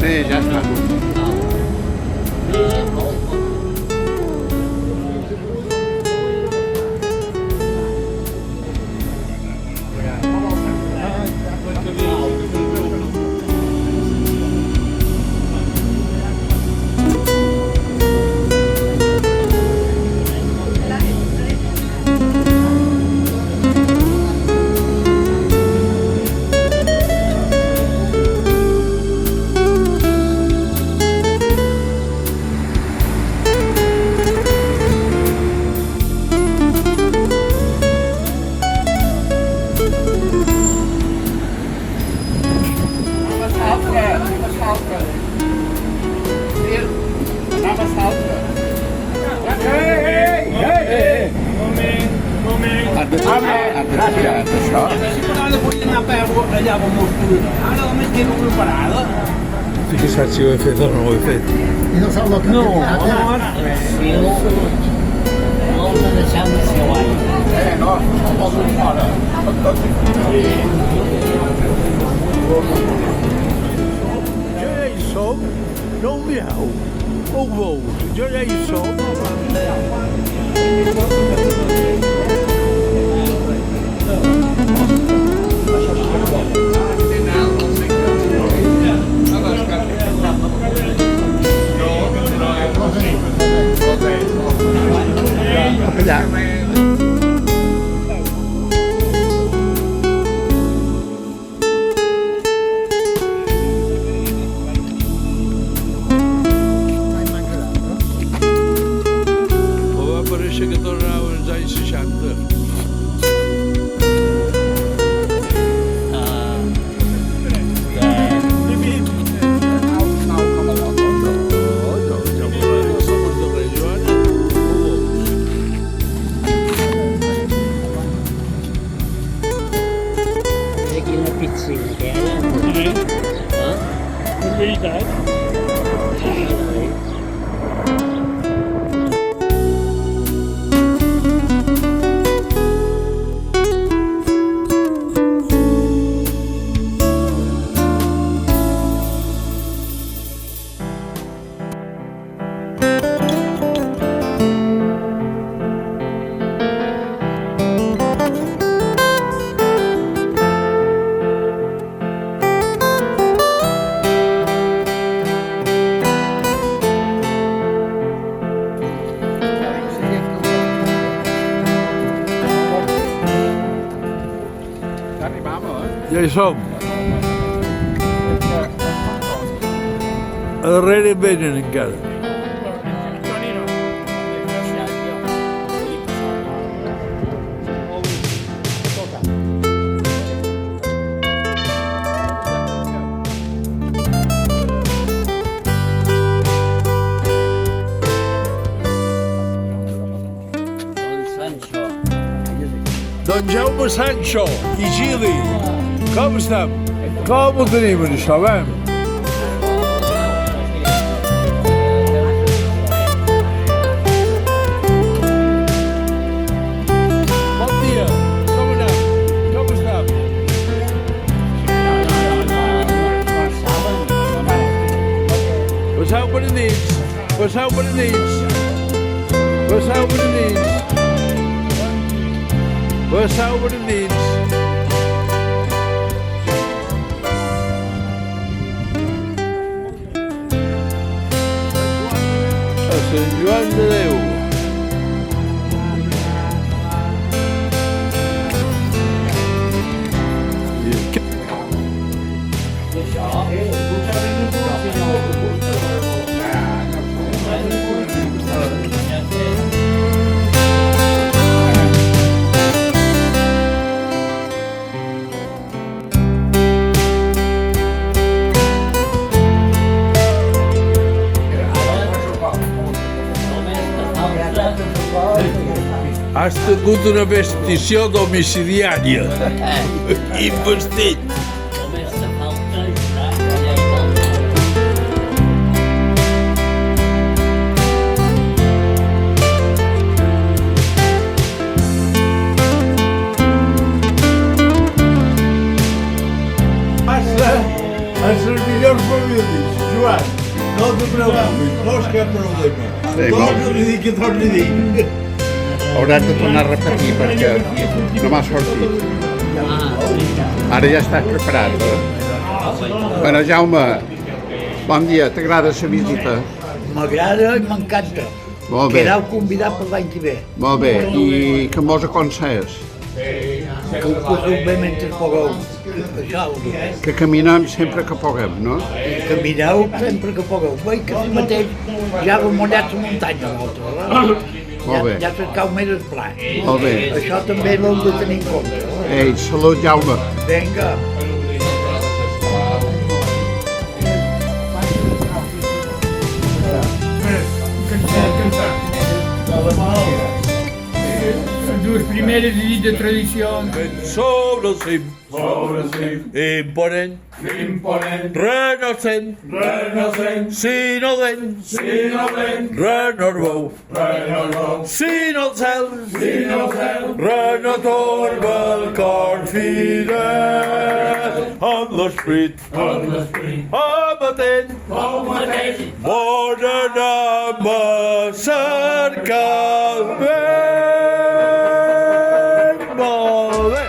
Sí, ya está. Chissà se ho fatto o non ho fatto. No, non ne siamo sicuri. No, non posso fare. Já é isso, não me há. Ou vou, já é isso. Ova parece che tornava negli anni 60. Pizzina che era? In verità. Ja hi som. Darrere venen encara. Don Jaume Sancho i Gili, com estem? Com ho tenim, això, vam? Bon dia, com anem? Com estem? Passeu per nits, passeu per nits, passeu per nits. Passeu per nits. A Sant Joan de Déu. Has tingut una vestició domiciliària. Investit. Només te falta jurar la llei del Passa a les millors famílies. Joan, no te preocupis, no és cap problema. Sí, Torna-li dir que torni a dir. Haurem de tornar a repetir perquè no m'ha sortit. Ara ja estàs preparat. Bueno, Jaume, bon dia, t'agrada la visita? M'agrada i m'encanta. Molt bé, Quedeu convidat per l'any que ve. molt bé. I què mos aconselles? Que ho poseu bé mentre pugueu. Això ho dic. Que caminem sempre que puguem, no? Camineu sempre que pugueu. Veig que si mateix ja heu mullat la muntanya l'altre. Molt bé. Ja cercau més el pla. Molt bé. Això també l'heu de tenir en compte. Ei, salut, Jaume. Vinga. Duas primeiras de tradição. Sobre el cim, imponent, renocent, sinodent, renormou, sin el cel, renotorba el cor fidel, amb l'esperit, amatent, bon anem a cercar el bé. Molt bé.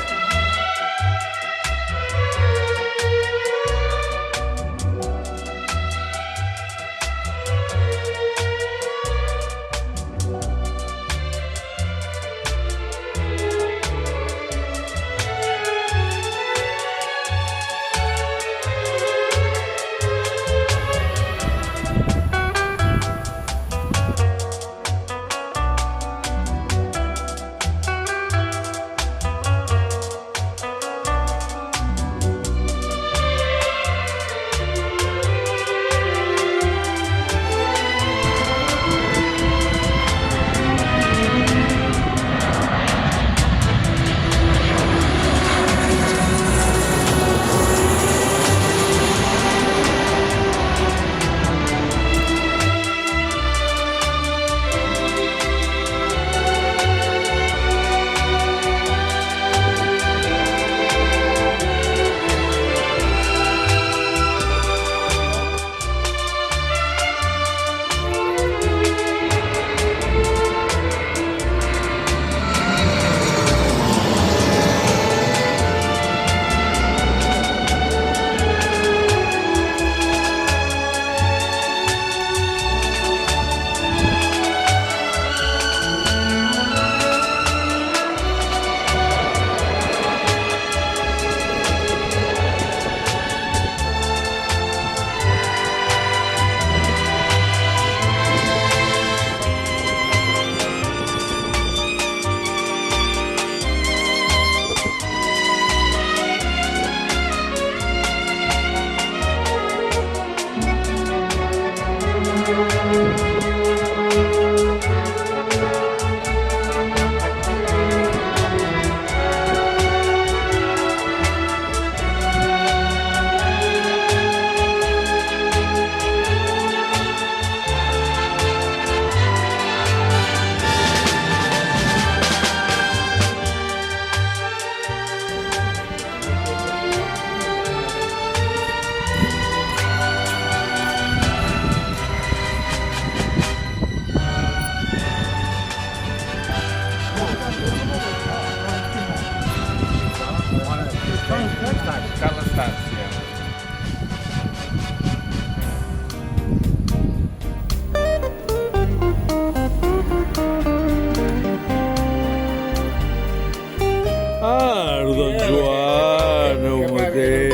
Don Joan, el mateix.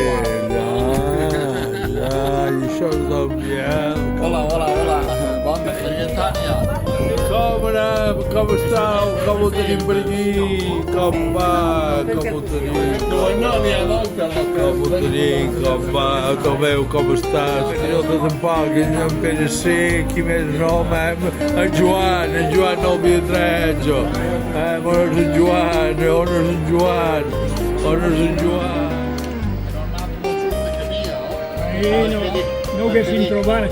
Això és Don Biel. Hola, hola, hola. Bon dia, Tània. Com anem? Com esteu? Com ho tenim per aquí? Com va? Com ho tenim? Com ho tenim? Com va? Com veu? Com estàs? Que jo tot tampoc, que jo em penso ser, qui més no, en Joan no el Viatrejo. On és en Joan? On és en Joan? On és en Joan? No que sin trobar.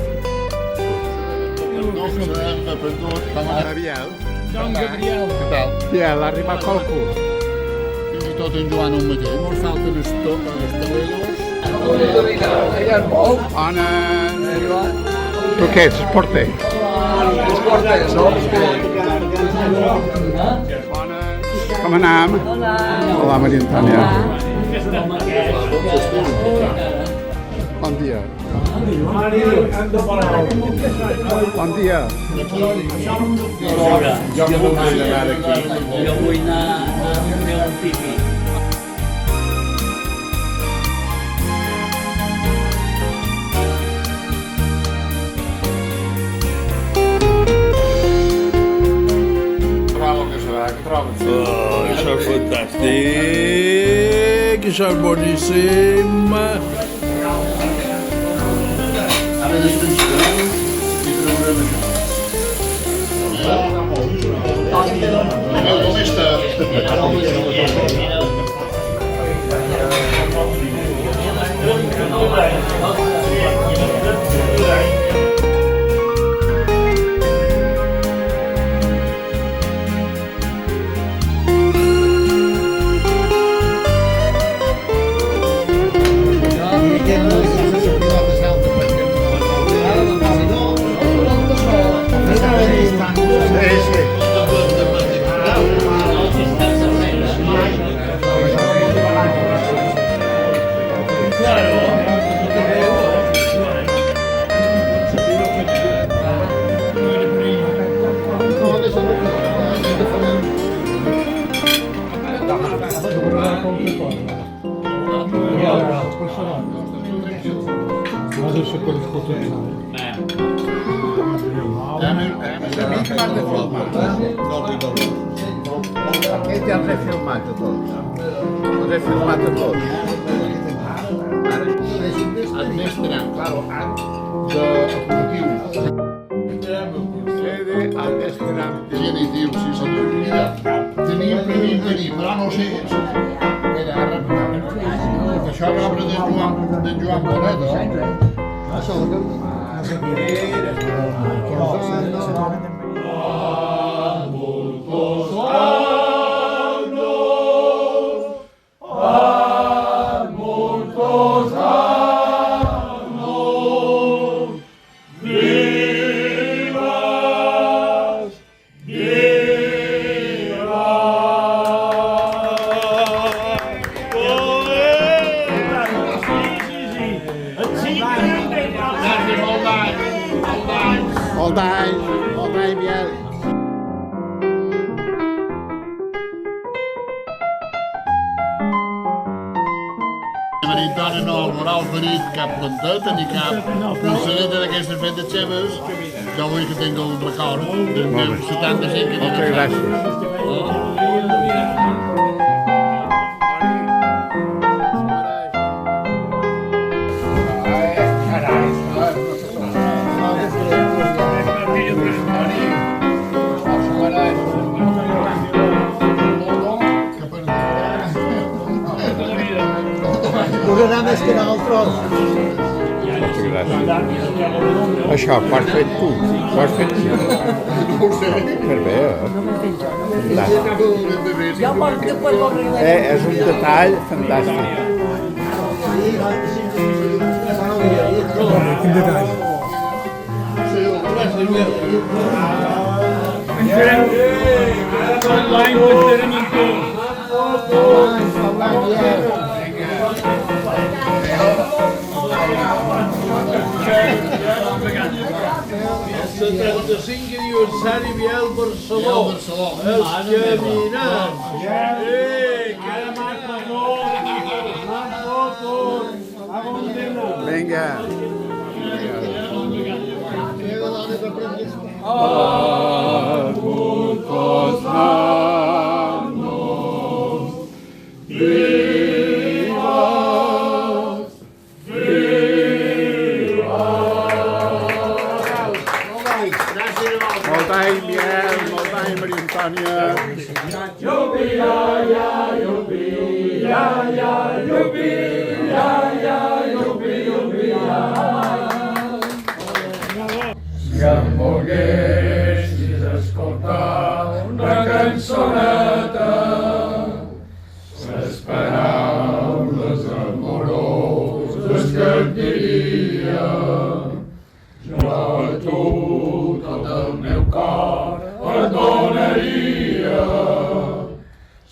Biel. Don Gabriel. Què tal? Biel, ha arribat qualcú? Fins i tot en Joan el mateix. Mos falten els toreros, Bona. Tu què ets, porter? Bona. Com anem? Hola, Maria Antònia. Bon dia. Bon dia. Jo vull anar a fer un pipí. Oh, això és fantàstic, això és boníssim. Aquest ja els he filmat a tots. Els he filmat a tots. El mestre, claro, d'aperitiu. Sede al mestre genitiu, sí senyor. Teníem previst venir, però no sé. Era ara, això és l'obra d'en Joan Bonet, no? Molt d'any, Biel. Maria Antònia no haurà oferit cap planteta ni cap pulsereta d'aquestes fetes seves. Jo vull que tingui un record del meu 75 aniversari. Moltes gràcies. Durarà més que nosaltres. Moltes gràcies. Això, ho has fet tu? Ho has fet tu? Per bé, fantàstic. És un detall fantàstic. Quin detall. Tot l'any portarem en tot. El 75 aniversari Biel Barceló. Els caminants. Vinga. Molt d'any, Biel, molt d'any, Maria Antònia. Si em volguessis escoltar una cançoneta, les paraules amoroses tu tot el meu cor et donaria.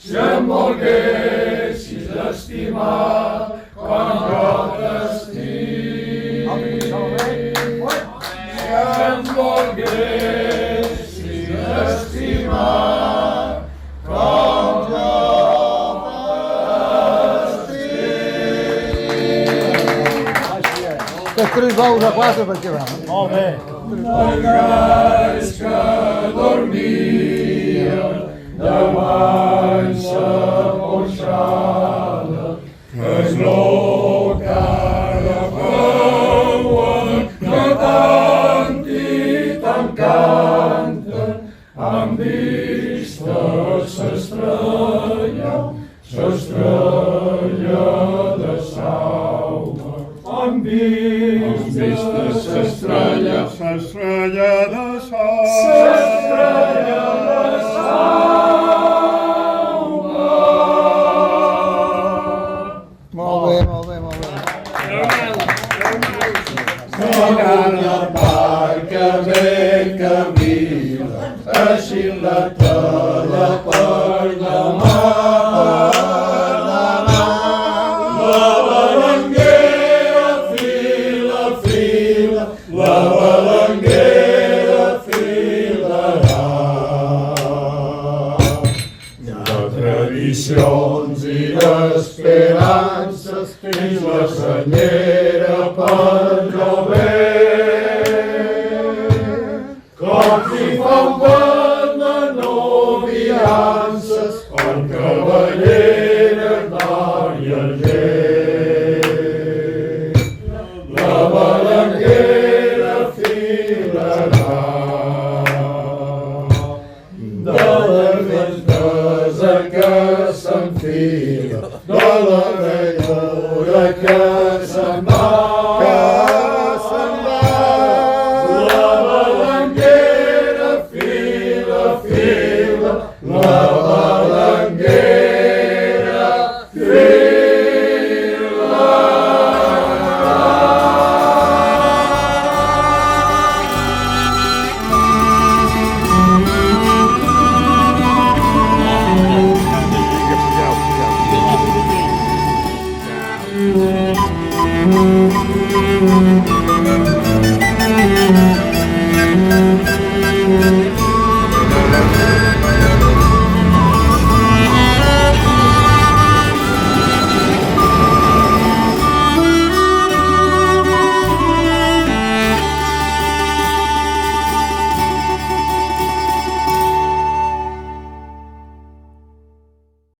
Si em volguessis estimar quan jo t'estim. Si em volguessis estimar com jo Que escriveu de quatre perquè va. Molt bé. Gais que dormia davant sa porxada és l'ocara veuen que tant i tant canten han vist s'estrella de Sauma han vist s'estrella de Sauma. Molt bé, molt bé, molt bé. La barca ve camina, així la tela per demà. La balanguera fila, fila, la balanguera filarà. De tradicions i d'esperances fins la senyera per com si fa un vent de noviances, amb cavalleres d'or i argent. La balanguera filarà de la grandesa que s'enfila, de la bellura que se'n va. Thank you.